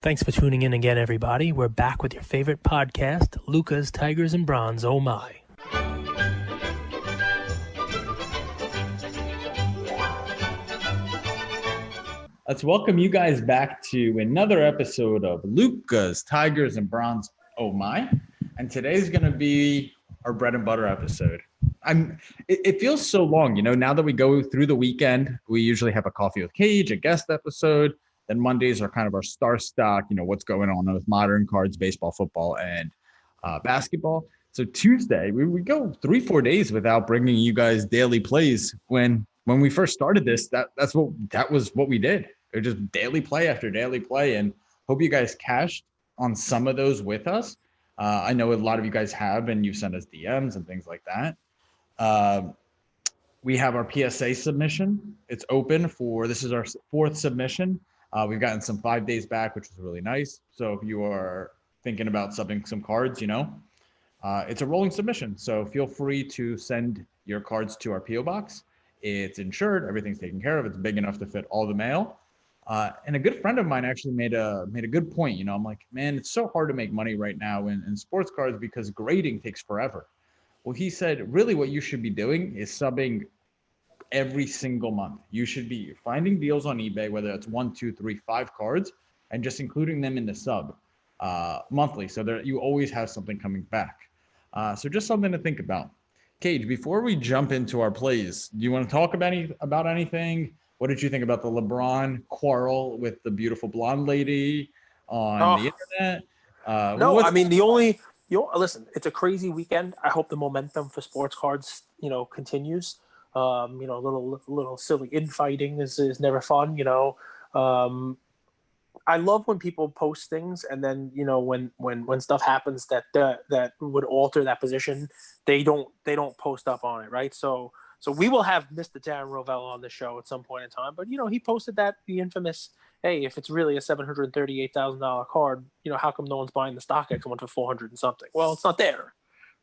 Thanks for tuning in again, everybody. We're back with your favorite podcast, Luca's Tigers and Bronze. Oh my. Let's welcome you guys back to another episode of Luca's Tigers and Bronze. Oh my. And today's going to be our bread and butter episode. It feels so long, now that we go through the weekend, we usually have a coffee with Cage, a guest episode. Then Mondays are kind of our star stock, what's going on with modern cards, baseball, football, and basketball. So Tuesday, we go 3-4 days without bringing you guys daily plays. When we first started this, that was what we did. It was just daily play after daily play, and hope you guys cashed on some of those with us. I know a lot of you guys have, and you've sent us DMs and things like that. We have our PSA submission. It's open this is our fourth submission. We've gotten some 5 days back, which is really nice. So if you are thinking about subbing some cards, it's a rolling submission. So feel free to send your cards to our PO box. It's insured. Everything's taken care of. It's big enough to fit all the mail. And a good friend of mine actually made a good point. I'm like, man, it's so hard to make money right now in sports cards because grading takes forever. Well, he said, really what you should be doing is subbing every single month. You should be finding deals on eBay, whether it's 1, 2, 3, 5 cards, and just including them in the sub monthly, so that you always have something coming back. So just something to think about. Cage, before we jump into our plays, do you want to talk about anything? What did you think about the LeBron quarrel with the beautiful blonde lady on the internet? Listen, it's a crazy weekend. I hope the momentum for sports cards, continues. Little silly infighting is never fun. I love when people post things and then when stuff happens that would alter that position, they don't post up on it, right? So we will have Mr. Darren Rovell on the show at some point in time, but he posted the infamous, hey, if it's really a $738,000 card, how come no one's buying the StockX one for 400 and something? Well, it's not there.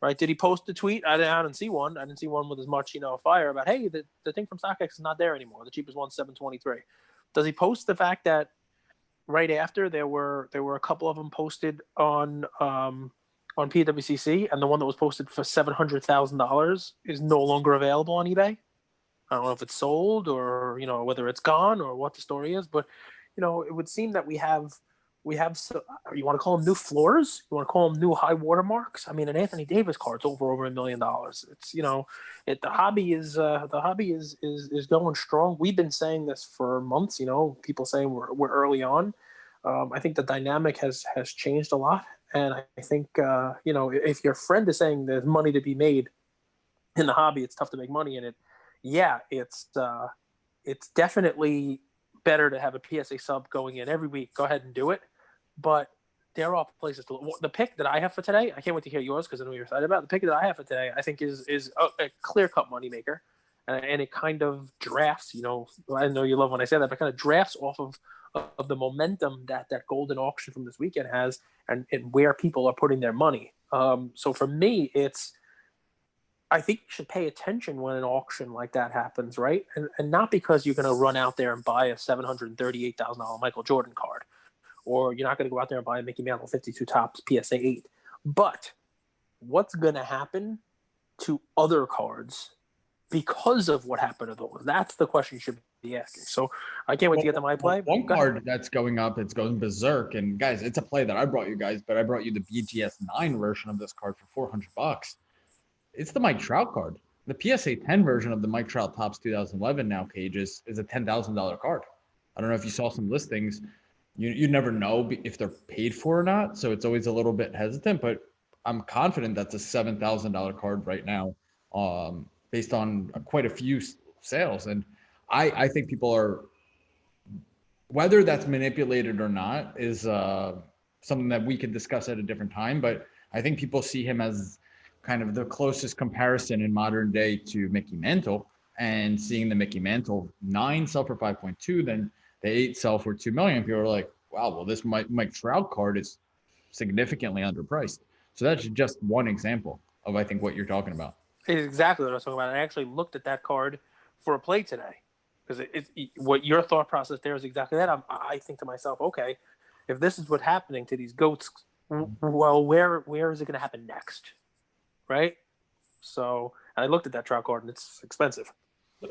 Right? Did he post a tweet? I didn't see one. I didn't see one with as much, fire about, hey, the thing from StockX is not there anymore. The cheapest one's $723. Does he post the fact that right after there were a couple of them posted on PWCC, and the one that was posted for $700,000 is no longer available on eBay? I don't know if it's sold or whether it's gone or what the story is, but it would seem that we have you want to call them new floors? You want to call them new high watermarks? I mean, an Anthony Davis card's over $1 million. It's the hobby is going strong. We've been saying this for months. People saying we're early on. I think the dynamic has changed a lot, and I think if your friend is saying there's money to be made in the hobby, it's tough to make money in it. Yeah, it's definitely better to have a PSA sub going in every week. Go ahead and do it. But there are places to look. The pick that I have for today, I can't wait to hear yours because I know you're excited about it. The pick that I have for today, I think is a clear-cut moneymaker. And it kind of drafts, I know you love when I say that, but kind of drafts off of the momentum that golden auction from this weekend has and where people are putting their money. So for me, I think you should pay attention when an auction like that happens, right? And not because you're going to run out there and buy a $738,000 Michael Jordan card, or you're not going to go out there and buy a Mickey Mantle 52 Topps PSA 8. But what's going to happen to other cards because of what happened to those? That's the question you should be asking. So I can't wait to get to my play. One card that's going up, it's going berserk. And guys, it's a play that I brought you guys, but I brought you the BGS 9 version of this card for $400. It's the Mike Trout card. The PSA 10 version of the Mike Trout Topps 2011 now, Cages, is a $10,000 card. I don't know if you saw some listings. You never know if they're paid for or not, so it's always a little bit hesitant, but I'm confident that's a $7,000 card right now based on quite a few sales. And I think people are, whether that's manipulated or not is something that we could discuss at a different time, but I think people see him as kind of the closest comparison in modern day to Mickey Mantle, and seeing the Mickey Mantle 9 sell for 5.2, then the 8 sell for $2 million. People are like, wow, well, this Mike Trout card is significantly underpriced. So that's just one example of, I think, what you're talking about. It's exactly what I was talking about. I actually looked at that card for a play today because what your thought process there is exactly that. I think to myself, okay, if this is what's happening to these goats, well, where is it going to happen next, right? So, and I looked at that trout card, and it's expensive.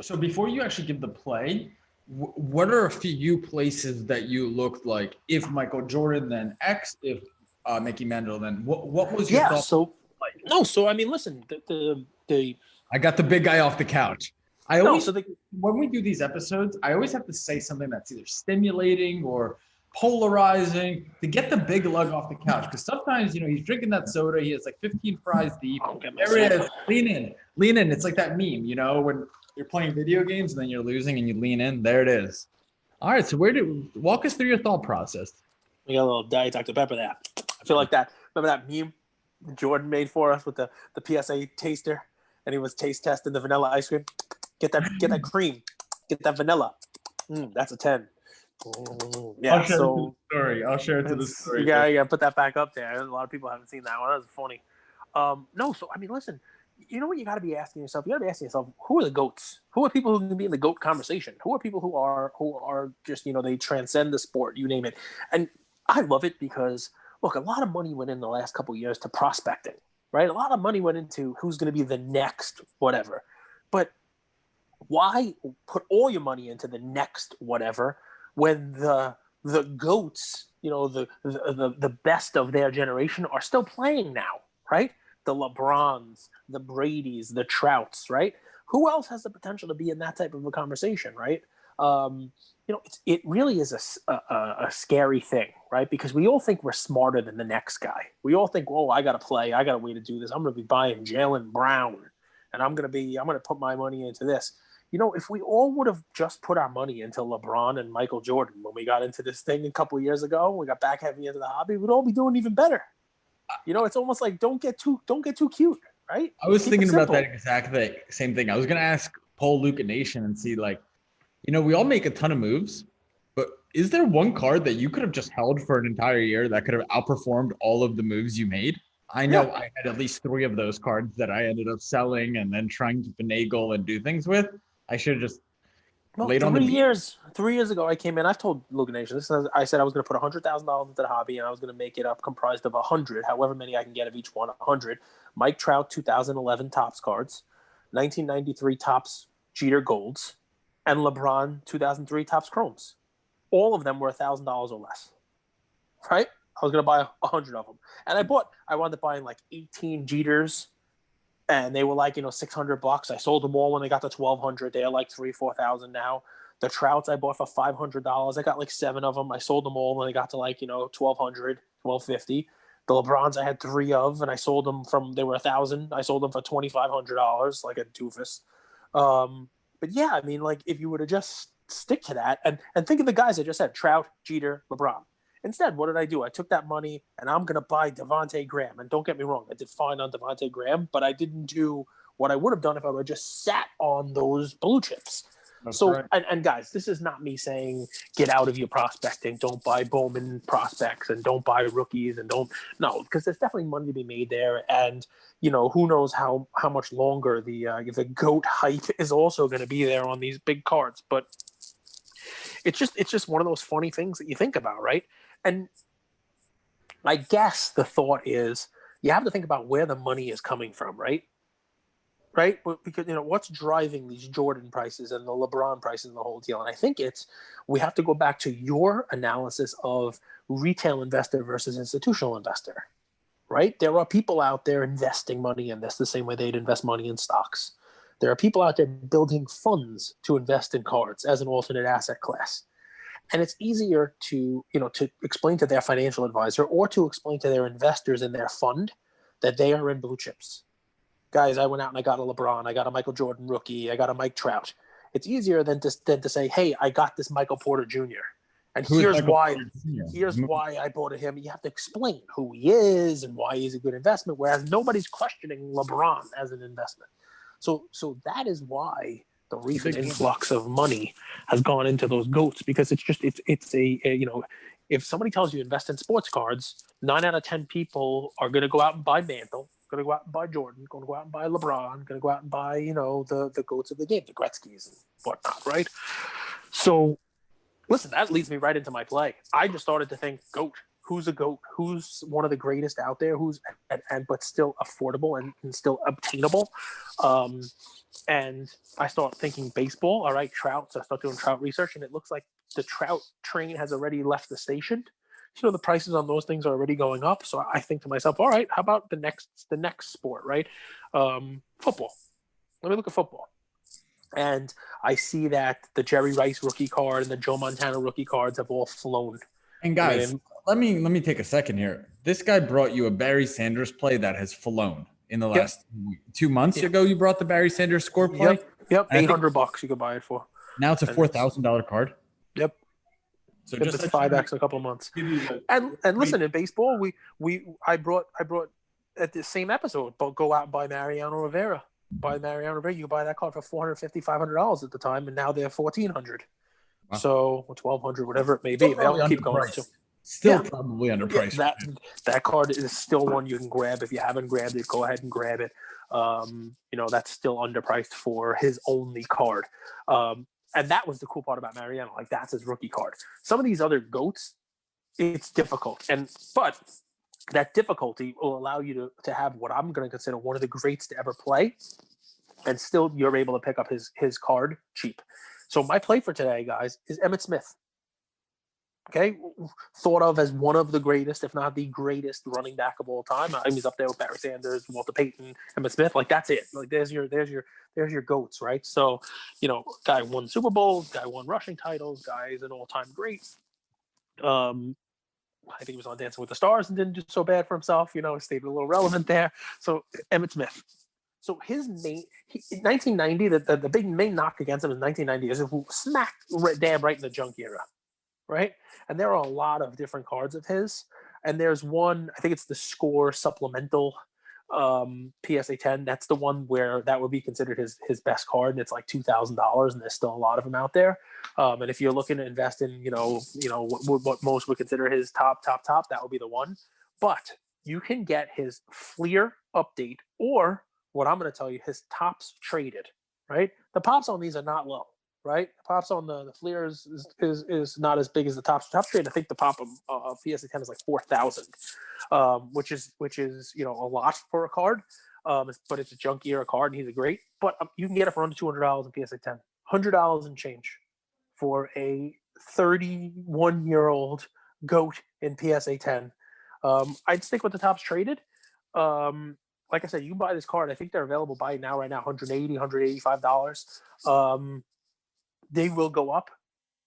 So before you actually give the play, what are a few places that you looked like if Michael Jordan, then X, if Mickey Mantle, then what was your thought? So Like, no, so I mean, listen, the I got the big guy off the couch. I no, always, so the when we do these episodes, I always have to say something that's either stimulating or polarizing to get the big lug off the couch. Because sometimes, he's drinking that soda. He has like 15 fries deep. I'll get There it myself. is. Lean in. Lean in. It's like that meme, when you're playing video games and then you're losing and you lean in. There it is. All right. So walk us through your thought process. We got a little Diet Dr. Pepper there. I feel like that. Remember that meme Jordan made for us with the PSA taster, and he was taste testing the vanilla ice cream. Get that cream. Get that vanilla. That's a 10. Yeah. I'll share it to the story. I'll share it to the story. Yeah. Put that back up there. A lot of people haven't seen that one. That was funny. No. So I mean, listen. You know what you got to be asking yourself? You got to be asking yourself, who are the goats? Who are people who can be in the goat conversation? Who are people who are just they transcend the sport? You name it. And I love it because look, a lot of money went in the last couple of years to prospecting, right? A lot of money went into who's going to be the next whatever. But why put all your money into the next whatever when the goats, the best of their generation are still playing now, right? The LeBrons, the Bradys, the Trouts, right? Who else has the potential to be in that type of a conversation, right? It really is a scary thing, right? Because we all think we're smarter than the next guy. We all think, I got to play. I got a way to do this. I'm going to be buying Jaylen Brown, and I'm going to put my money into this. If we all would have just put our money into LeBron and Michael Jordan when we got into this thing a couple of years ago, we got back heavy into the hobby, we'd all be doing even better. It's almost like don't get too cute, right? I was thinking about that exact same thing. I was going to ask Paul Luca Nation and see, we all make a ton of moves, but is there one card that you could have just held for an entire year that could have outperformed all of the moves you made? I know I had at least 3 of those cards that I ended up selling and then trying to finagle and do things with. I should have just laid on the beat. 3 years ago, I came in. I've told Luca Nation this. I said I was going to put $100,000 into the hobby, and I was going to make it up comprised of 100, however many I can get of each one. 100 Mike Trout 2011 Topps cards, 1993 Topps Jeter Golds, and LeBron 2003 Topps Chromes. All of them were $1,000 or less, right? I was going to buy 100 of them, and I wound up buying like 18 Jeters. And they were like, $600. I sold them all when they got to 1,200. They're like 3,000-4,000 now. The Trouts I bought for $500. I got like 7 of them. I sold them all when they got to like 1,200, 1,250. The LeBrons I had 3 of, and I sold them they were 1,000. I sold them for $2,500, like a doofus. But yeah, I mean, like if you were to just stick to that and think of the guys I just said: Trout, Jeter, LeBron. Instead, what did I do? I took that money and I'm going to buy Devontae Graham. And don't get me wrong, I did fine on Devontae Graham, but I didn't do what I would have done if I would have just sat on those blue chips. That's so, right. And guys, this is not me saying get out of your prospecting. Don't buy Bowman prospects and don't buy rookies and no, because there's definitely money to be made there. And, who knows how much longer the GOAT hype is also going to be there on these big cards. But it's just one of those funny things that you think about, right? And I guess the thought is you have to think about where the money is coming from, right? Right? Because, what's driving these Jordan prices and the LeBron prices and the whole deal? And I think we have to go back to your analysis of retail investor versus institutional investor, right? There are people out there investing money in this the same way they'd invest money in stocks. There are people out there building funds to invest in cards as an alternate asset class. And it's easier to explain to their financial advisor or to explain to their investors in their fund that they are in blue chips. Guys, I went out and I got a LeBron, I got a Michael Jordan rookie, I got a Mike Trout. It's easier than to say, hey, I got this Michael Porter Jr. And here's why I bought him. You have to explain who he is and why he's a good investment, whereas nobody's questioning LeBron as an investment. So that is why the recent influx of money has gone into those goats, because it's a if somebody tells you invest in sports cards, 9 out of 10 people are going to go out and buy Mantle, going to go out and buy Jordan, going to go out and buy LeBron, going to go out and buy the goats of the game, the Gretzky's and whatnot, right? So Listen, that leads me right into my play. I just started to think, GOAT. Who's a GOAT? Who's one of the greatest out there? Who's but still affordable and still obtainable? Um, and I start thinking baseball. All right, Trout. So I start doing Trout research, and it looks like the Trout train has already left the station. So the prices on those things are already going up. So I think to myself, all right, how about the next sport, right? Football. Let me look at football. And I see that the Jerry Rice rookie card and the Joe Montana rookie cards have all flown. And I guys, mean, let me take a second here. This guy brought you a Barry Sanders play that has flown in the yep, last 2 months yep, ago. You brought the Barry Sanders score play, yep. and I think $800 you could buy it for, now it's a and it's $4,000 card. yep, So yep. just It's let you know, 5x in a couple of months. give you the And listen, in baseball, I brought at the same episode, but go out and buy Mariano Rivera. Buy Mariano Rivera. You could buy that card for $450, $500 at the time, and now they're $1,400. wow. So 1,200, whatever it may Still be. probably They'll keep going up too. underpriced. Still Yeah. probably Yeah, underpriced. that card is still one you can grab. If you haven't grabbed it, go ahead and grab it. That's still underpriced for his only card. And that was the cool part about Mariano. Like, that's his rookie card. Some of these other GOATs, it's difficult. But that difficulty will allow you to have what I'm going to consider one of the greats to ever play. And still you're able to pick up his card cheap. So my play for today, guys, is Emmitt Smith. Okay, thought of as one of the greatest, if not the greatest, running back of all time. I mean, he's up there with Barry Sanders, Walter Payton, Emmitt Smith. Like, that's it. Like, there's your goats, right? So, guy won Super Bowls, guy won rushing titles, guy is an all-time great. I think he was on Dancing with the Stars and didn't do so bad for himself. Stayed a little relevant there. So Emmitt Smith. So his main, in 1990, the big main knock against him in 1990 is smack dab right in the junk era. Right? And there are a lot of different cards of his. And there's one, I think it's the Score Supplemental PSA 10. That's the one where that would be considered his best card, and it's like $2,000, and there's still a lot of them out there. And if you're looking to invest in, what most would consider his top, that would be the one. But you can get his Fleer update, or what I'm going to tell you, his tops traded. Right? The pops on these are not low. Right, the pops on the Fleer is not as big as the tops. Top trade, I think the pop of PSA 10 is like 4,000, which is a lot for a card. But it's a junk era card, and he's a great. But you can get it for under $200 in PSA 10, $100 and change for a 31-year-old GOAT in PSA 10. I'd stick with the tops traded. Like I said, you can buy this card. I think they're available right now, $180, $185. They will go up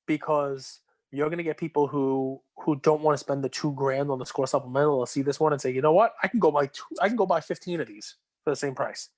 because you're going to get people who don't want to spend the $2,000 on the Score Supplemental. They'll see this one and say, you know what, I can go buy 15 of these for the same price,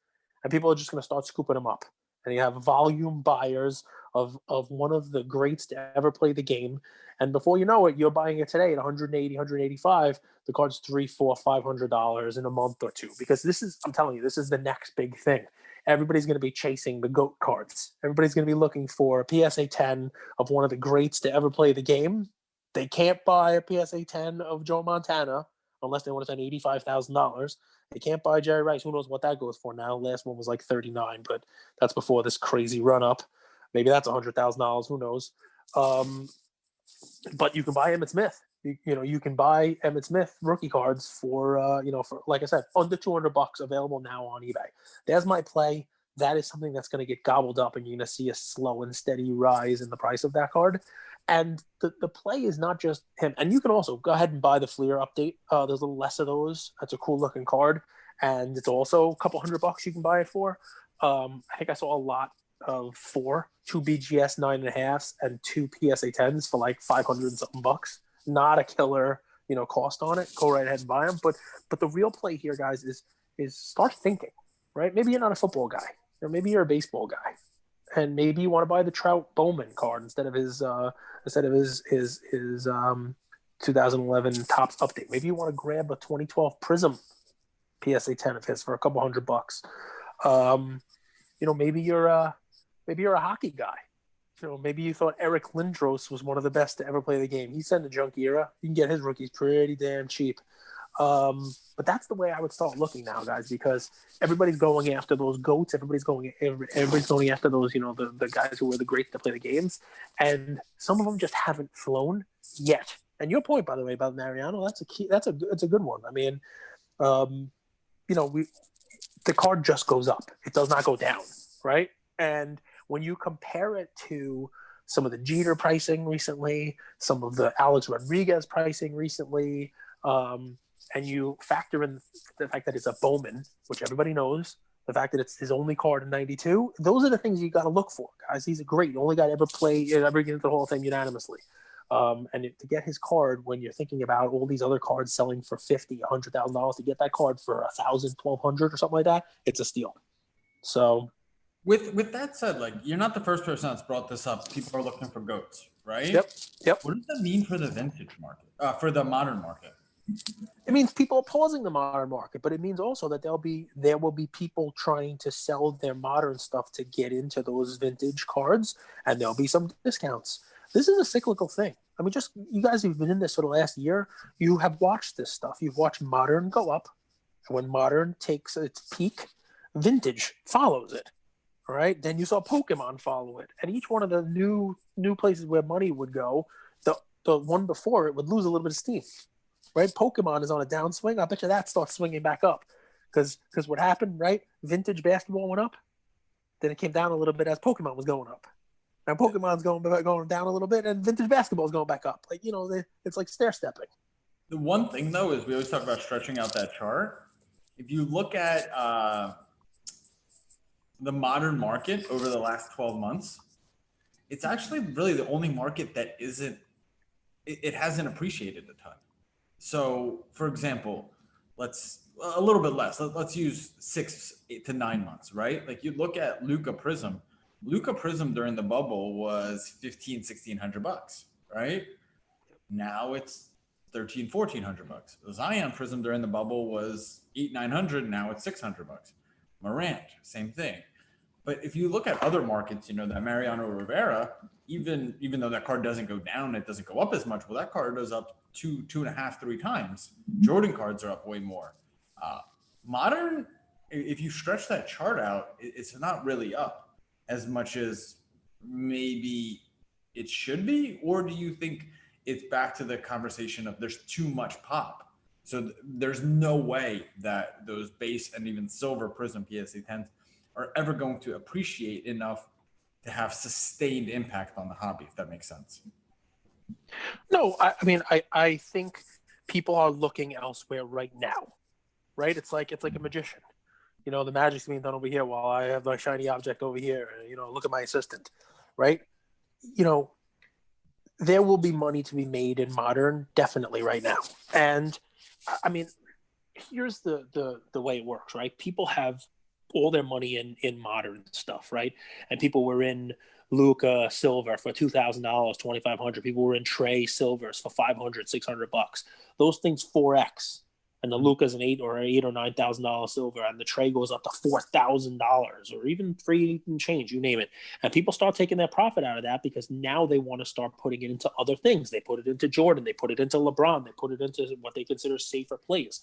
and people are just going to start scooping them up. And you have volume buyers of one of the greats to ever play the game, and before you know it, you're buying it today at 180, 185. The card's $300, $400, $500 in a month or two, because I'm telling you, this is the next big thing. Everybody's going to be chasing the GOAT cards. Everybody's going to be looking for a PSA 10 of one of the greats to ever play the game. They can't buy a PSA 10 of Joe Montana unless they want to spend $85,000. They can't buy Jerry Rice. Who knows what that goes for now? Last one was like 39, but that's before this crazy run up. Maybe that's $100,000. Who knows? But you can buy Emmitt Smith. You can buy Emmitt Smith rookie cards for like I said, under $200 available now on eBay. There's my play. That is something that's going to get gobbled up, and you're going to see a slow and steady rise in the price of that card. And the play is not just him. And you can also go ahead and buy the Fleer update. There's a little less of those. That's a cool looking card, and it's also a couple $100 you can buy it for. I think I saw a lot of two BGS 9.5s and two PSA 10s for like 500 and something bucks. Not a killer, cost on it. Go right ahead and buy them. But the real play here, guys, is start thinking, right? Maybe you're not a football guy, or maybe you're a baseball guy, and maybe you want to buy the Trout Bowman card instead of his 2011 Topps update. Maybe you want to grab a 2012 Prism PSA 10 of his for a couple $100. Maybe you're a hockey guy. Maybe you thought Eric Lindros was one of the best to ever play the game. He's in the junk era. You can get his rookies pretty damn cheap. But that's the way I would start looking now, guys, because everybody's going after those goats. Everybody's going after those, the guys who are the greats that play the games, and some of them just haven't flown yet. And your point, by the way, about Mariano, that's a key. That's a good one. I mean, the card just goes up. It does not go down, right? And when you compare it to some of the Jeter pricing recently, some of the Alex Rodriguez pricing recently, and you factor in the fact that it's a Bowman, which everybody knows, the fact that it's his only card in 92, those are the things you got to look for, guys. He's a great, only guy to ever get into the Hall of Fame unanimously. And to get his card when you're thinking about all these other cards selling for $50,000, $100,000, to get that card for $1,000, $1,200 or something like that, it's a steal. So, with that said, like, you're not the first person that's brought this up. People are looking for goats, right? Yep. What does that mean for the vintage market? For the modern market? It means people are pausing the modern market, but it means also that there will be people trying to sell their modern stuff to get into those vintage cards, and there'll be some discounts. This is a cyclical thing. I mean, just you guys who've been in this for the last year, you have watched this stuff. You've watched modern go up, and when modern takes its peak, vintage follows it. All right, then you saw Pokemon follow it, and each one of the new places where money would go, the one before it would lose a little bit of steam. Right, Pokemon is on a downswing. I bet you that starts swinging back up, because what happened, right? Vintage basketball went up, then it came down a little bit as Pokemon was going up. Now Pokemon's going down a little bit, and vintage basketball is going back up. Like, it's like stair stepping. The one thing though is we always talk about stretching out that chart. If you look at the modern market over the last 12 months, it's actually really the only market that it hasn't appreciated a ton. So, for example, let's a little bit less. Let's use 6 to 9 months, right? Like, you look at Luka Prism. Luka Prism during the bubble was $1,500-$1,600, right? Now it's $1,300-$1,400. Zion Prism during the bubble was $800-$900. Now it's $600. Morant, same thing. But if you look at other markets, that Mariano Rivera, even though that card doesn't go down, it doesn't go up as much. Well, that card goes up 2.5, 3 times. Jordan cards are up way more. Modern, if you stretch that chart out, it's not really up as much as maybe it should be. Or do you think it's back to the conversation of there's too much pop? So there's no way that those base and even silver Prism PSA 10s are ever going to appreciate enough to have sustained impact on the hobby, if that makes sense. No, I think people are looking elsewhere right now, right? It's like a magician. The magic's being done over here while I have my shiny object over here. Look at my assistant, right? There will be money to be made in modern, definitely right now. And I mean, here's the way it works, right? People have all their money in modern stuff, right? And people were in Luca silver for $2,000, $2,500. People were in Trey silvers for $500, $600. Those things 4x, and the Luca's an $8,000 or $9,000 silver, and the Trey goes up to $4,000 or even $3,000 and change, you name it. And people start taking their profit out of that because now they want to start putting it into other things. They put it into Jordan, they put it into LeBron, they put it into what they consider safer plays.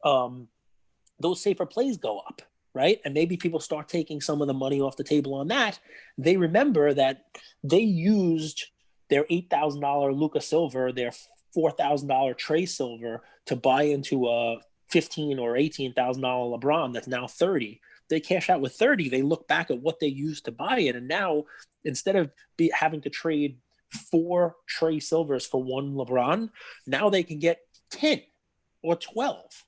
Those safer plays go up, right? And maybe people start taking some of the money off the table on that. They remember that they used their $8,000 Luca silver, their $4,000 Trey silver to buy into a $15,000 or $18,000 LeBron that's now $30,000. They cash out with $30,000. They look back at what they used to buy it, and now instead of having to trade 4 Trey silvers for 1 LeBron, now they can get 10 or 12.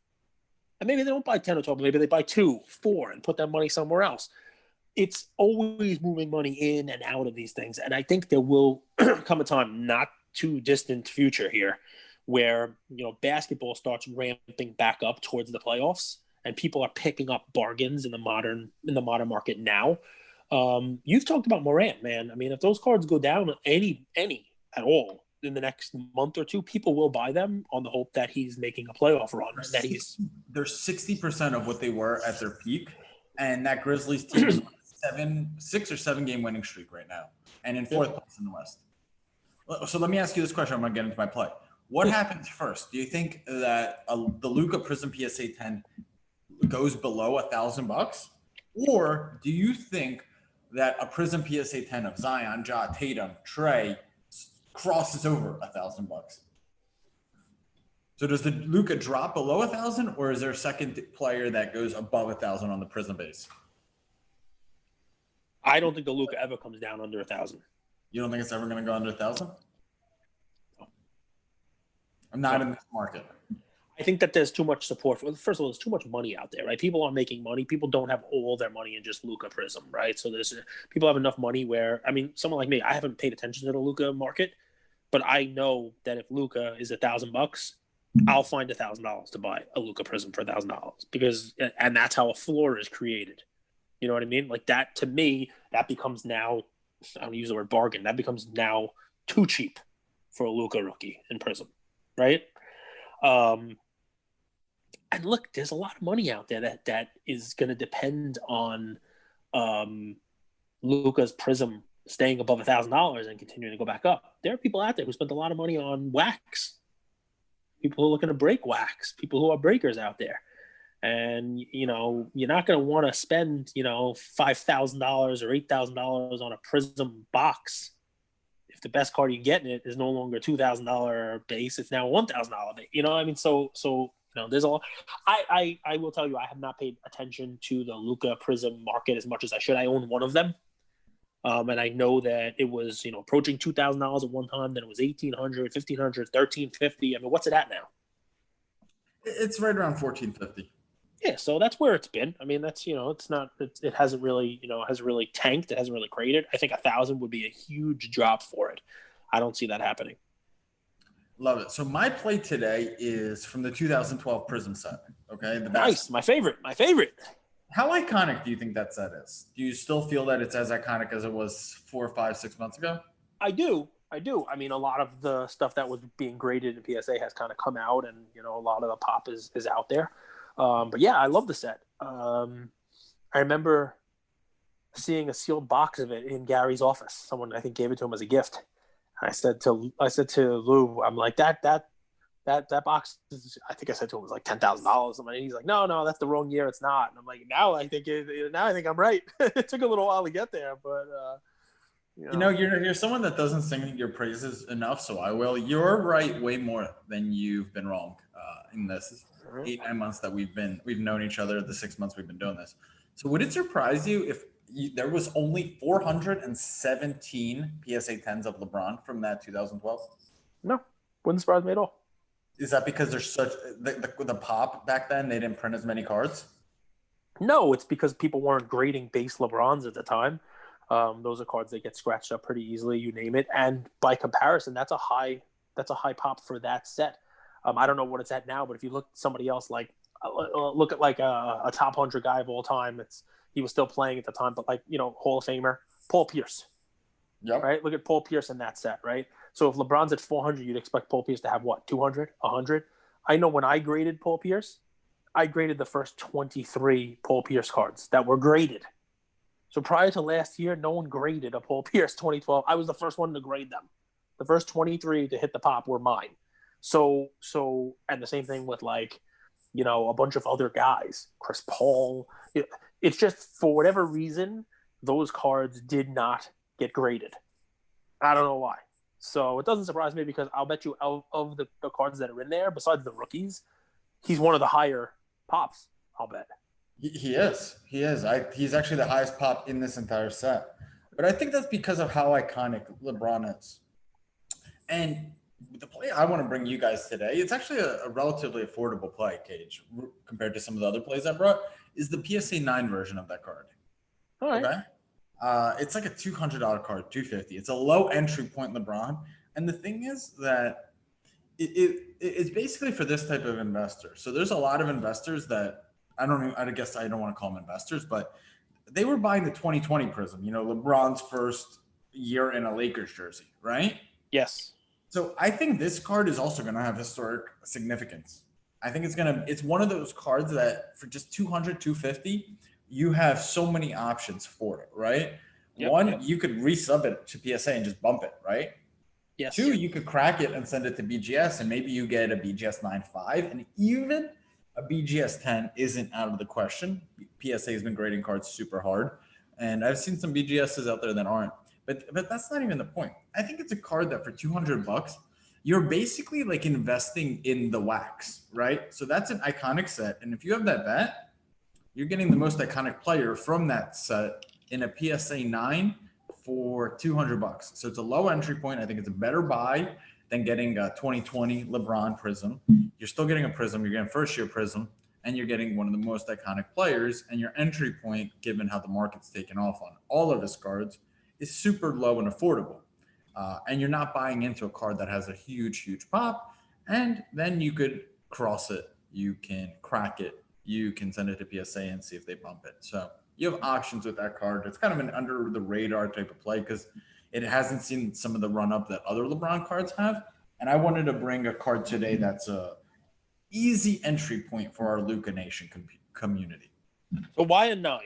And maybe they don't buy 10 or 12, maybe they buy 2, 4, and put that money somewhere else. It's always moving money in and out of these things. And I think there will come a time, not too distant future here, where basketball starts ramping back up towards the playoffs, and people are picking up bargains in the modern market now. You've talked about Morant, man. I mean, if those cards go down any at all in the next month or two, people will buy them on the hope that he's making a playoff run. They're 60% of what they were at their peak, and that Grizzlies team is 6 or 7 game winning streak right now, and in 4th place in the West. So let me ask you this question. I'm going to get into my play. What happens first? Do you think that the Luka Prism PSA 10 goes below $1,000, or do you think that a Prism PSA 10 of Zion, Ja, Tatum, Trey crosses over $1,000? So does the Luka drop below 1,000, or is there a second player that goes above 1,000 on the Prism base? I don't think the Luka ever comes down under 1,000. You don't think it's ever going to go under 1,000? I'm not in this market. I think that there's too much support. First of all, there's too much money out there, right? People are making money. People don't have all their money in just Luka Prism, right? So there's people have enough money where, I mean, someone like me, I haven't paid attention to the Luka market, but I know that if Luka is $1,000, I'll find $1,000 to buy a Luka Prism for $1,000 because, and that's how a floor is created. You know what I mean? Like that, to me, that becomes now, I don't use the word bargain. That becomes now too cheap for a Luka rookie in Prism, right? And look, there's a lot of money out there that is going to depend on Luka's Prism staying above $1,000 and continuing to go back up. There are people out there who spent a lot of money on wax. People who are looking to break wax. People who are breakers out there. And, you know, you're not going to want to spend, you know, $5,000 or $8,000 on a Prism box if the best card you can get in it is no longer $2,000 base. It's now $1,000 base. You know what I mean? So you know, there's a lot. I will tell you, I have not paid attention to the Luka Prism market as much as I should. I own one of them. And I know that it was, you know, approaching $2,000 at one time. Then it was $1,800, $1,500, $1,350. I mean, what's it at now? It's right around $1,450. Yeah, so that's where it's been. I mean, that's, you know, it hasn't really, you know, hasn't really tanked. It hasn't really created. I think 1,000 would be a huge drop for it. I don't see that happening. Love it. So my play today is from the 2012 Prism set. Okay, Nice, my favorite. How iconic do you think that set is? Do you still feel that it's as iconic as it was 4, 5, 6 months ago? I do. I mean, a lot of the stuff that was being graded in PSA has kind of come out, and you know, a lot of the pop is out there. But yeah, I love the set. I remember seeing a sealed box of it in Gary's office. Someone, I think, gave it to him as a gift. I said to Lou, I'm like, that box is, I think I said to him, it was like $10,000. And he's like, no, that's the wrong year. It's not. And I'm like, now I think I'm right. It took a little while to get there, but you know, you're someone that doesn't sing your praises enough. So I will. You're right way more than you've been wrong in this 8-9 months that we've known each other. The 6 months we've been doing this. So would it surprise you if there was only 417 PSA 10s of LeBron from that 2012? No, wouldn't surprise me at all. Is that because there's such the pop back then? They didn't print as many cards. No, it's because people weren't grading base LeBrons at the time. Those are cards that get scratched up pretty easily. You name it, and by comparison, that's a high pop for that set. I don't know what it's at now, but if you look at somebody else, like look at like a top 100 guy of all time, he was still playing at the time, but like, you know, Hall of Famer Paul Pierce. Yep. Right. Look at Paul Pierce in that set. Right. So if LeBron's at 400, you'd expect Paul Pierce to have what, 200, 100. I know when I graded Paul Pierce, I graded the first 23 Paul Pierce cards that were graded. So prior to last year, no one graded a Paul Pierce 2012. I was the first one to grade them. The first 23 to hit the pop were mine. So, and the same thing with, like, you know, a bunch of other guys, Chris Paul. It's just, for whatever reason, those cards did not get graded. I don't know why. So it doesn't surprise me, because I'll bet you of the cards that are in there, besides the rookies, he's one of the higher pops, I'll bet. He is. He's actually the highest pop in this entire set. But I think that's because of how iconic LeBron is. And the play I want to bring you guys today, it's actually a relatively affordable play, Cage, compared to some of the other plays I brought, is the PSA 9 version of that card. All right. Okay? It's like a $200 card, $250. It's a low entry point LeBron. And the thing is that it's basically for this type of investor. So there's a lot of investors that I guess I don't want to call them investors, but they were buying the 2020 Prism, you know, LeBron's first year in a Lakers jersey, right? Yes. So I think this card is also going to have historic significance. I think it's one of those cards that for just 200, 250, you have so many options for it, right? Yep, One, you could resub it to PSA and just bump it, right? Yes. Two, you could crack it and send it to BGS, and maybe you get a BGS 9.5, and even a BGS 10 isn't out of the question. PSA has been grading cards super hard, and I've seen some BGSs out there that aren't. But that's not even the point. I think it's a card that for $200, you're basically like investing in the wax, right? So that's an iconic set, and if you have that bet, you're getting the most iconic player from that set in a PSA 9 for $200. So it's a low entry point. I think it's a better buy than getting a 2020 LeBron Prism. You're still getting a Prism. You're getting first year Prism, and you're getting one of the most iconic players. And your entry point, given how the market's taken off on all of his cards, is super low and affordable. And you're not buying into a card that has a huge, huge pop. And then you could cross it. You can crack it. You can send it to PSA and see if they bump it. So you have options with that card. It's kind of an under the radar type of play because it hasn't seen some of the run up that other LeBron cards have. And I wanted to bring a card today that's a easy entry point for our Luca Nation community. So why a 9?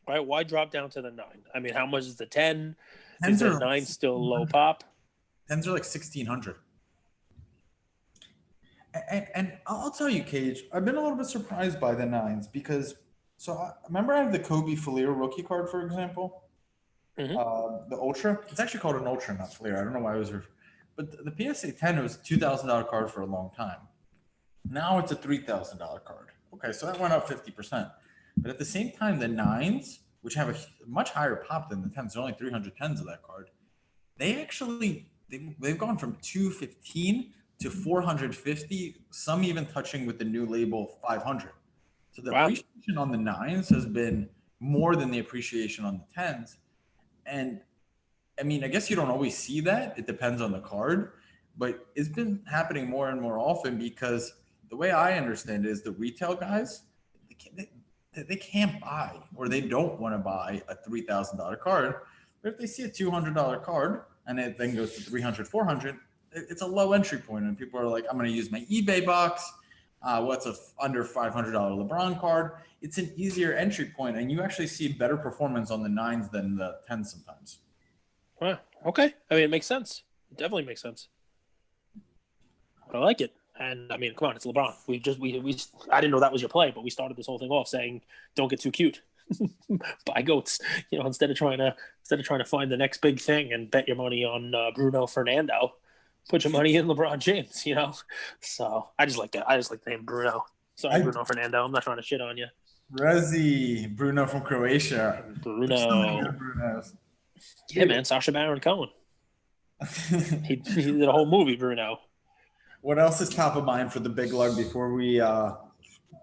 Right? Why drop down to the 9? I mean, how much is the 10? Is the 9 still low pop? 10s are like 1,600. And I'll tell you, Cage, I've been a little bit surprised by the 9s because remember I have the Kobe Flair rookie card, for example, the Ultra. It's actually called an Ultra, not Flair. I don't know why it was, but the PSA 10 was a $2,000 card for a long time. Now it's a $3,000 card. Okay, so that went up 50%. But at the same time, the 9s, which have a much higher pop than the 10s, there are only 310s of that card. They actually they've gone from 215 to 450, some even touching with the new label 500. So the appreciation on the 9s has been more than the appreciation on the 10s. And I mean, I guess you don't always see that. It depends on the card, but it's been happening more and more often because the way I understand it is the retail guys, they can't buy or they don't want to buy a $3,000 card. But if they see a $200 card and it then goes to 300, 400, it's a low entry point, and people are like, I'm going to use my eBay box. What's a under $500 LeBron card? It's an easier entry point, and you actually see better performance on the 9s than the 10s sometimes. Wow. Okay. I mean, it makes sense. It definitely makes sense. I like it. And I mean, come on, it's LeBron. We I didn't know that was your play, but we started this whole thing off saying, don't get too cute. Buy goats, instead of trying to find the next big thing and bet your money on Bruno Fernando, put your money in LeBron James, So I just like that. I just like the name Bruno. Sorry, Bruno Fernando. I'm not trying to shit on you. Rezi, Bruno from Croatia. Bruno. Yeah, man, Sacha Baron Cohen. he did a whole movie, Bruno. What else is top of mind for the big lug before we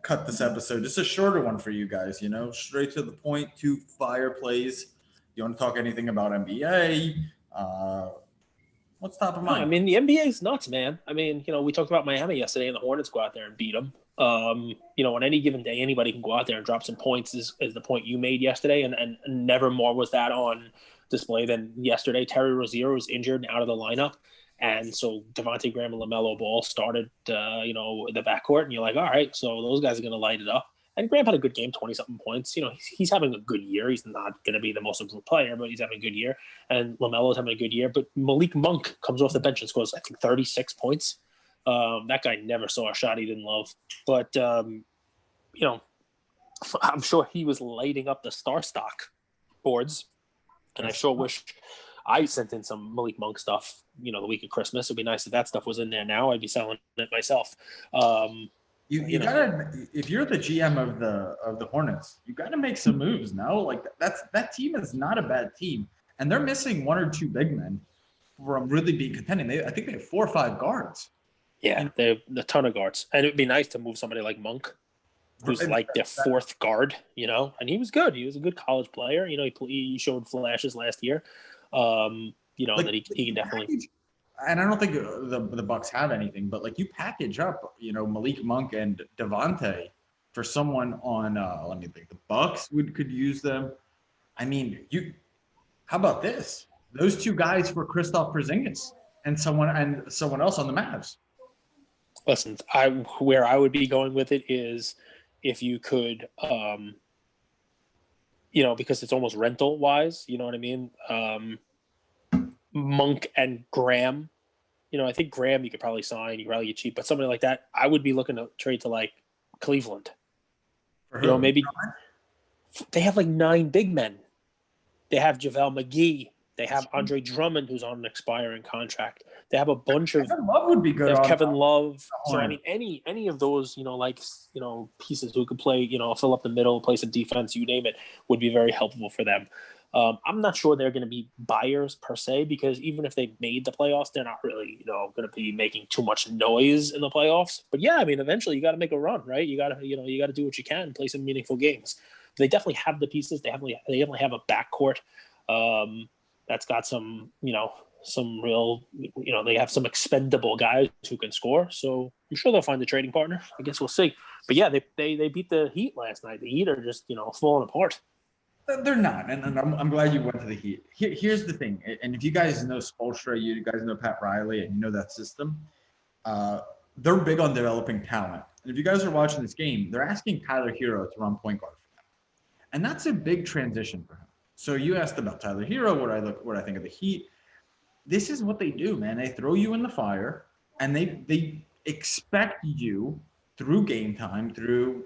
cut this episode? Just a shorter one for you guys, straight to the point, 2 fire plays. You want to talk anything about NBA? What's top of mind? I mean, the NBA is nuts, man. I mean, we talked about Miami yesterday, and the Hornets go out there and beat them. On any given day, anybody can go out there and drop some points, is the point you made yesterday, and never more was that on display than yesterday. Terry Rozier was injured and out of the lineup. And so Devontae Graham and LaMelo Ball started, the backcourt, and you're like, all right, so those guys are going to light it up. And Graham had a good game, 20-something points. He's having a good year. He's not going to be the most improved player, but he's having a good year. And LaMelo's having a good year. But Malik Monk comes off the bench and scores, I think, 36 points. That guy never saw a shot he didn't love. But, I'm sure he was lighting up the star stock boards. And I sure wish I sent in some Malik Monk stuff, the week of Christmas. It'd be nice if that stuff was in there now. I'd be selling it myself. You gotta, if you're the GM of the Hornets, you gotta make some moves. No, like that team is not a bad team, and they're missing 1 or 2 big men from really being contending. I think they have 4 or 5 guards. Yeah, they have a ton of guards, and it'd be nice to move somebody like Monk, who's like their 4th guard. And he was good. He was a good college player. He showed flashes last year. That he can definitely. And I don't think the Bucks have anything, but like you package up, Malik Monk and Devontae for someone on. Let me think. The Bucks could use them. I mean, how about this? Those 2 guys for Kristaps Porzingis and someone else on the Mavs. Listen, where I would be going with it is if you could, because it's almost rental wise. You know what I mean? Monk and Graham. I think Graham you could probably sign. You could probably get cheap, but somebody like that, I would be looking to trade to like Cleveland. For who? Maybe they have like 9 big men. They have JaVale McGee. They have Andre Drummond, who's on an expiring contract. They have a bunch of Kevin Love would be good. They have on Kevin Love. So I horn. mean, any of those, pieces who could play, fill up the middle, play some defense, you name it, would be very helpful for them. I'm not sure they're going to be buyers per se, because even if they made the playoffs, they're not really, going to be making too much noise in the playoffs. But yeah, I mean, eventually you got to make a run, right? You got to do what you can, play some meaningful games. They definitely have the pieces. They definitely have a backcourt that's got some, some real, they have some expendable guys who can score. So I'm sure they'll find a trading partner. I guess we'll see. But yeah, they beat the Heat last night. The Heat are just, falling apart. They're not, and I'm glad you went to the Heat. Here's the thing, and if you guys know Spoelstra, you guys know Pat Riley, and you know that system, they're big on developing talent. And if you guys are watching this game, they're asking Tyler Hero to run point guard for them, and that's a big transition for him. So you asked about Tyler Hero, what I think of the Heat. This is what they do, man. They throw you in the fire, and they expect you through game time, through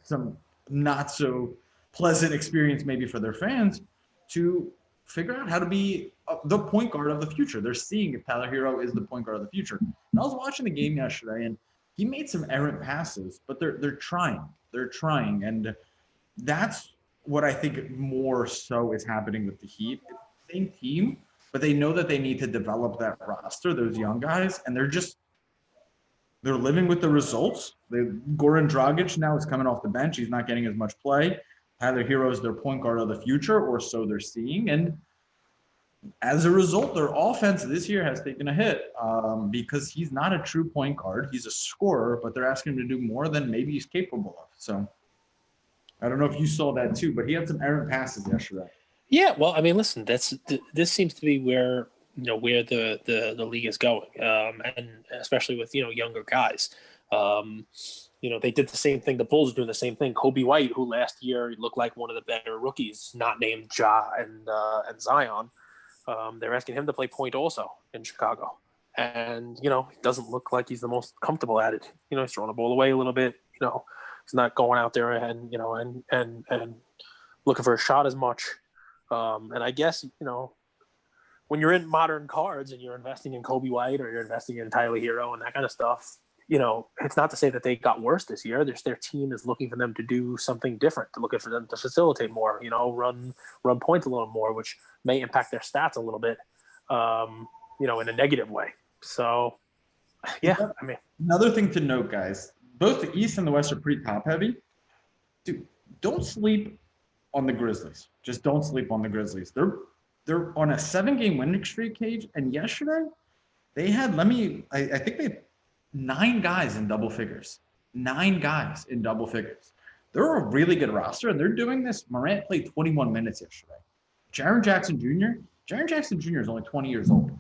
some not so pleasant experience maybe for their fans, to figure out how to be the point guard of the future. They're seeing if Tyler Hero is the point guard of the future. And I was watching the game yesterday, and he made some errant passes, but they're trying. They're trying, and that's what I think more so is happening with the Heat. Same team, but they know that they need to develop that roster, those young guys, and they're living with the results. Goran Dragic now is coming off the bench. He's not getting as much play. Tyler Hero is their point guard of the future, or so they're seeing. And as a result, their offense this year has taken a hit because he's not a true point guard. He's a scorer, but they're asking him to do more than maybe he's capable of. So I don't know if you saw that too, but he had some errant passes yesterday. Yeah, well, I mean, listen, this seems to be where the league is going, and especially with younger guys. They did the same thing. The Bulls are doing the same thing. Kobe White, who last year looked like one of the better rookies, not named Ja and Zion, they're asking him to play point also in Chicago, and it doesn't look like he's the most comfortable at it. He's throwing the ball away a little bit. He's not going out there and and looking for a shot as much. And I guess, when you're in modern cards and you're investing in Kobe White or you're investing in Tyler Hero and that kind of stuff, it's not to say that they got worse this year. Their team is looking for them to do something different, to looking for them to facilitate more, run points a little more, which may impact their stats a little bit, in a negative way. So, yeah, I mean. Another thing to note, guys, both the East and the West are pretty top heavy. Dude, don't sleep on the Grizzlies. Just don't sleep on the Grizzlies. They're on a 7-game winning streak, Cage, and yesterday they had I think they had 9 guys in double figures. 9 guys in double figures. They're a really good roster, and they're doing this. Morant played 21 minutes yesterday. Jaren Jackson Jr. is only 20 years old.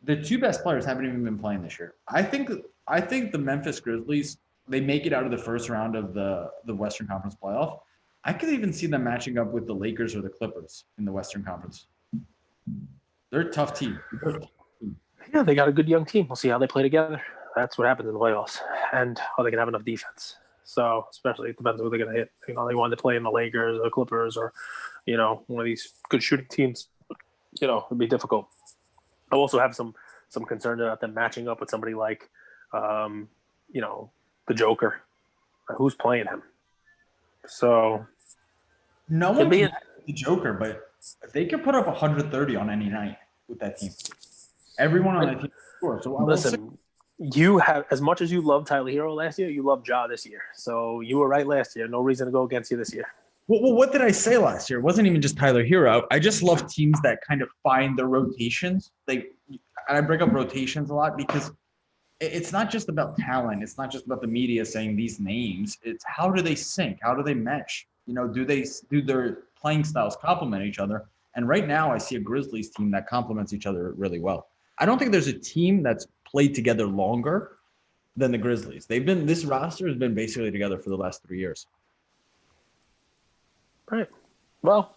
The 2 best players haven't even been playing this year. I think the Memphis Grizzlies, they make it out of the first round of the Western Conference playoff. I could even see them matching up with the Lakers or the Clippers in the Western Conference. They're a tough team. Yeah, they got a good young team. We'll see how they play together. That's what happens in the playoffs. And are they going to have enough defense? So, especially it depends who they're going to hit. They want to play in the Lakers or the Clippers or, one of these good shooting teams. It'd be difficult. I also have some concern about them matching up with somebody like, the Joker. Who's playing him? So no one can the Joker, but they could put up 130 on any night with that team. Everyone on that team scores. So listen, you have, as much as you loved Tyler Hero last year, you loved Ja this year. So you were right last year. No reason to go against you this year. Well, what did I say last year? It wasn't even just Tyler Hero. I just love teams that kind of find their rotations. And I bring up rotations a lot because it's not just about talent. It's not just about the media saying these names. It's how do they sync? How do they mesh? Do their playing styles complement each other? And right now I see a Grizzlies team that complements each other really well. I don't think there's a team that's played together longer than the Grizzlies. This roster has been basically together for the last 3 years. Right. Well,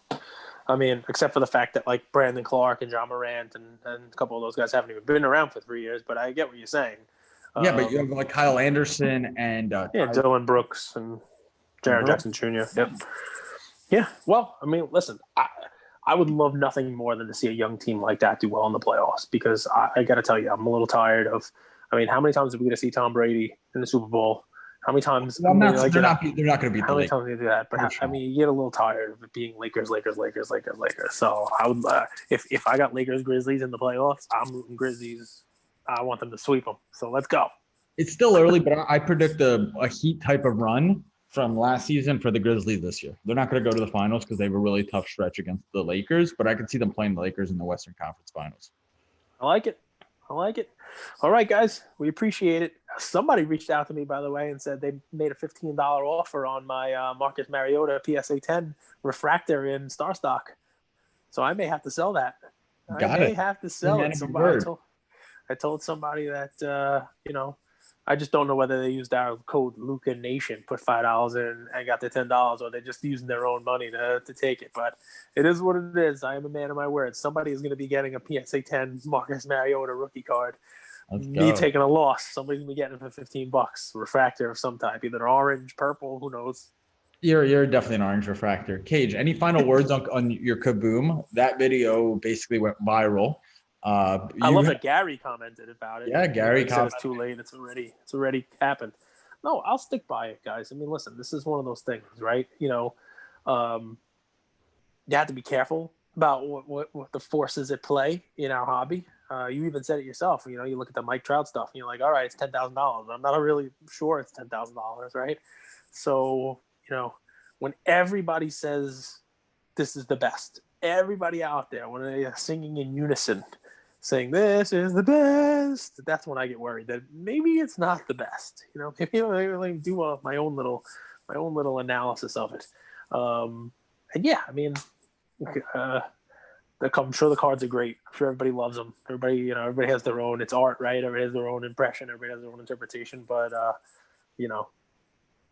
I mean, except for the fact that like Brandon Clark and John Morant and a couple of those guys haven't even been around for 3 years. But I get what you're saying. Yeah, but you have like Kyle Anderson and Dylan Brooks and Jaren Jackson Jr. Yep. Yeah. Well, I mean, listen, I would love nothing more than to see a young team like that do well in the playoffs because I got to tell you, I'm a little tired of. I mean, how many times are we going to see Tom Brady in the Super Bowl? How many times? Well, they're not going to beat how the many Lakers. times do you do that? But I mean, you get a little tired of it being Lakers. So I would, if I got Lakers Grizzlies in the playoffs, I'm rooting Grizzlies. I want them to sweep them. So let's go. It's still early, but I predict a Heat type of run from last season for the Grizzlies this year. They're not going to go to the finals because they have a really tough stretch against the Lakers, but I can see them playing the Lakers in the Western Conference Finals. I like it. All right, guys, we appreciate it. Somebody reached out to me, by the way, and said they made a $15 offer on my Marcus Mariota PSA 10 refractor in Star Stock. So I may have to sell that. I may have to sell it. I told somebody that, I just don't know whether they used our code Luca Nation, put $5 in and got the $10, or they're just using their own money to take it. But it is what it is. I am a man of my word. Somebody is going to be getting a PSA 10 Marcus Mariota rookie card. Me taking a loss. Somebody's going to be getting it for $15. Refractor of some type, either orange, purple, who knows. You're definitely an orange refractor. Cage, any final words on your Kaboom? That video basically went viral. I love that Gary commented about it. Yeah, Gary said it's too late. It's already happened. No, I'll stick by it, guys. I mean, listen, this is one of those things, right? You have to be careful about what the forces at play in our hobby. You even said it yourself. You look at the Mike Trout stuff, and you're like, all right, it's $10,000. I'm not really sure it's $10,000, right? So, when everybody says this is the best, everybody out there, when they're singing in unison, saying this is the best, that's when I get worried that maybe it's not the best. Maybe I really do my own little analysis of it. And yeah, I mean, I'm sure the cards are great. I'm sure everybody loves them. Everybody has their own. It's art, right? Everybody has their own impression. Everybody has their own interpretation. But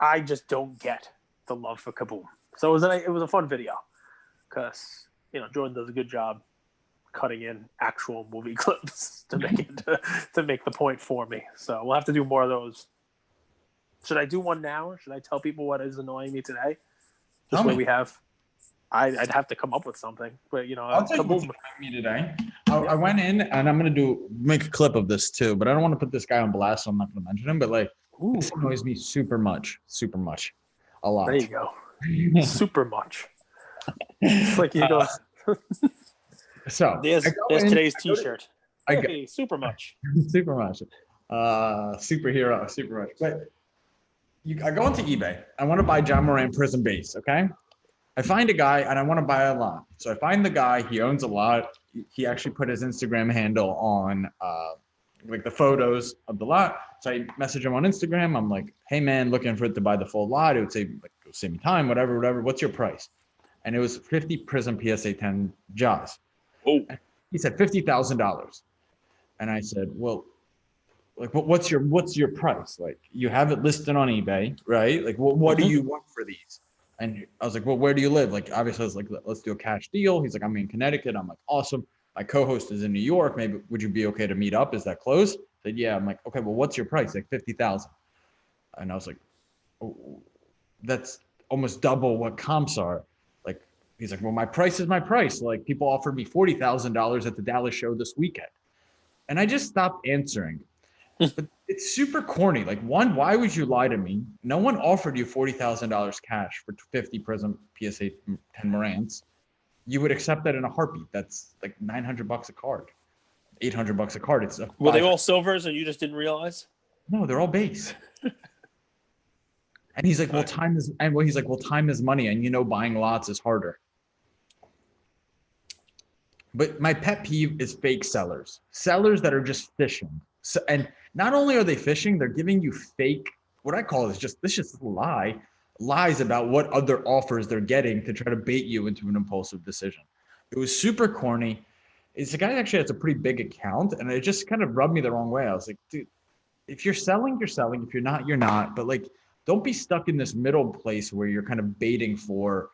I just don't get the love for Kaboom. So it was a fun video because Jordan does a good job cutting in actual movie clips to make the point for me. So we'll have to do more of those. Should I do one now, or should I tell people what is annoying me today? This way we have. I'd have to come up with something, but I'll tell you what's annoying me today. I went in and I'm gonna make a clip of this too, but I don't want to put this guy on blast, so I'm not gonna mention him. But this annoys me super much, a lot. There you go, super much. It's like you go. So there's today's T-shirt. Hey, super much. Super much. Superhero, super much. But I go into eBay. I want to buy John Moran Prism Base. Okay. I find a guy and I want to buy a lot. So I find the guy. He owns a lot. He actually put his Instagram handle on the photos of the lot. So I message him on Instagram. I'm like, hey man, looking for it to buy the full lot. It would say save me time, whatever. What's your price? And it was 50 Prism PSA 10 Jaws. Oh, he said $50,000, and I said, well, what's your price? Like, you have it listed on eBay, right? Like, what do you want for these? And I was like, well, where do you live? Like, obviously, I was like, let's do a cash deal. He's like, I'm in Connecticut. I'm like, awesome. My co-host is in New York. Maybe would you be okay to meet up? Is that close? I said, yeah. I'm like, okay, well, what's your price? Like 50,000. And I was like, oh, that's almost double what comps are. He's like, well, my price is my price. Like, people offered me $40,000 at the Dallas show this weekend. And I just stopped answering. But it's super corny. Like, one, why would you lie to me? No one offered you $40,000 cash for 50 Prism PSA 10 Morants. You would accept that in a heartbeat. That's like $900 a card, $800 a card. Were they all silvers and you just didn't realize? No, they're all base. And he's like, well, time is money. And buying lots is harder. But my pet peeve is fake sellers that are just fishing. So, and not only are they fishing, they're giving you fake, what I call is just lies about what other offers they're getting to try to bait you into an impulsive decision. It was super corny. It's a guy actually has a pretty big account, and it just kind of rubbed me the wrong way. I was like, dude, if you're selling, you're selling. If you're not, you're not. But don't be stuck in this middle place where you're kind of baiting for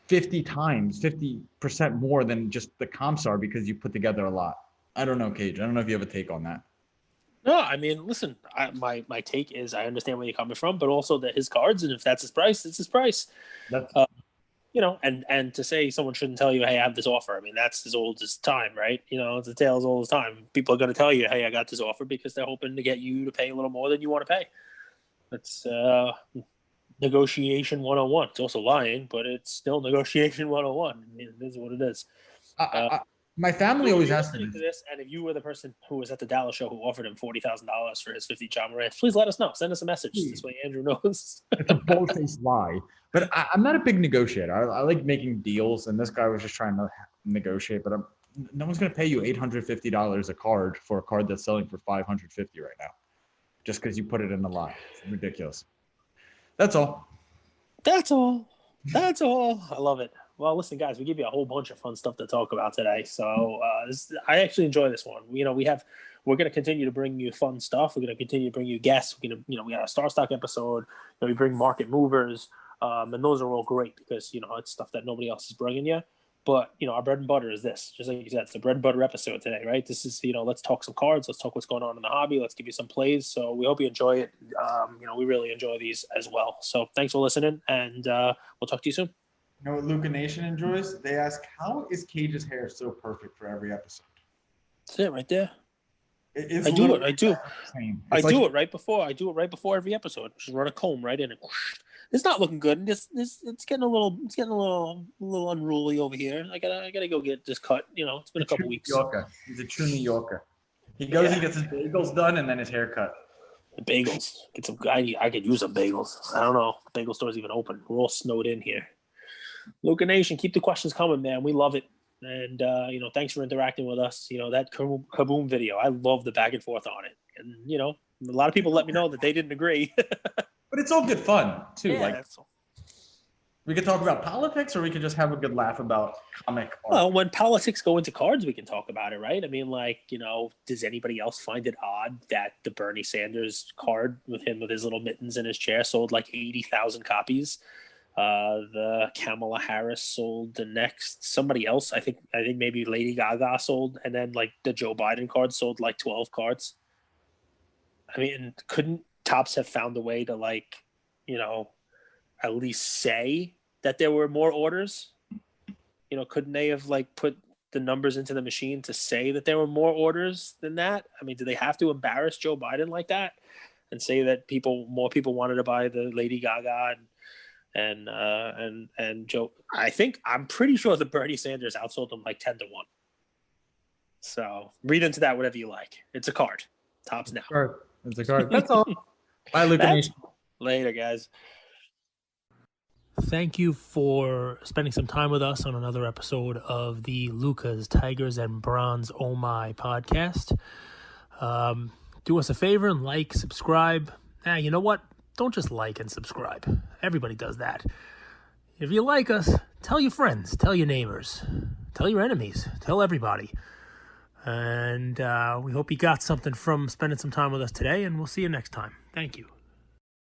50 times, 50% more than just the comps are because you put together a lot. I don't know, Cage. I don't know if you have a take on that. No, I mean, listen, my take is I understand where you're coming from, but also that his cards, and if that's his price, it's his price. That's And to say someone shouldn't tell you, hey, I have this offer. I mean, that's as old as time, right? It's a tale as old as time. People are going to tell you, hey, I got this offer because they're hoping to get you to pay a little more than you want to pay. That's negotiation 101. It's also lying, but it's still negotiation 101. I mean, it is what it is. My family always asks me this, and if you were the person who was at the Dallas show who offered him $40,000 for his 50 John Morant, please let us know. Send us a message. This way Andrew knows. It's a bull-faced lie. But I'm not a big negotiator. I like making deals, and this guy was just trying to negotiate. But no one's going to pay you $850 a card for a card that's selling for $550 right now, just because you put it in the lot. It's ridiculous. That's all. That's all. That's all. I love it. Well, listen, guys, we give you a whole bunch of fun stuff to talk about today. So I actually enjoy this one. We're going to continue to bring you fun stuff. We're going to continue to bring you guests. We got a Star Stock episode. We bring market movers. And those are all great because, it's stuff that nobody else is bringing you. But, our bread and butter is this. Just like you said, it's a bread and butter episode today, right? This is, let's talk some cards. Let's talk what's going on in the hobby. Let's give you some plays. So we hope you enjoy it. We really enjoy these as well. So thanks for listening, and we'll talk to you soon. You know what Luca Nation enjoys? They ask, how is Cage's hair so perfect for every episode? That's it right there. It's I do it right before. I do it right before every episode. Just run a comb right in and whoosh. It's not looking good. It's getting a little unruly over here. I gotta go get this cut. It's been a couple weeks. He's a true New Yorker. He goes and gets his bagels done and then his haircut. The bagels. Get some. I could use some bagels. I don't know. The bagel store's even open. We're all snowed in here. Luca Nation, keep the questions coming, man. We love it. And, thanks for interacting with us. That Kaboom video, I love the back and forth on it. And, a lot of people let me know that they didn't agree. But it's all good fun, too. Yeah, we could talk about politics, or we could just have a good laugh about comic art. Well, when politics go into cards, we can talk about it, right? I mean, does anybody else find it odd that the Bernie Sanders card with him with his little mittens in his chair sold like 80,000 copies? The Kamala Harris sold the next. Somebody else, I think maybe Lady Gaga sold, and then the Joe Biden card sold 12 cards. I mean, couldn't Topps have found a way to at least say that there were more orders? Couldn't they have put the numbers into the machine to say that there were more orders than that? I mean, do they have to embarrass Joe Biden like that and say that more people wanted to buy the Lady Gaga and Joe? I'm pretty sure the Bernie Sanders outsold them 10-1. So read into that whatever you like. It's a card. Topps now. It's a card. That's all. Bye, Luca. Later, guys. Thank you for spending some time with us on another episode of the Lucas, Tigers, and Bronze Oh My podcast. Do us a favor and subscribe. You know what? Don't just like and subscribe. Everybody does that. If you like us, tell your friends, tell your neighbors, tell your enemies, tell everybody. And we hope you got something from spending some time with us today, and we'll see you next time. Thank you.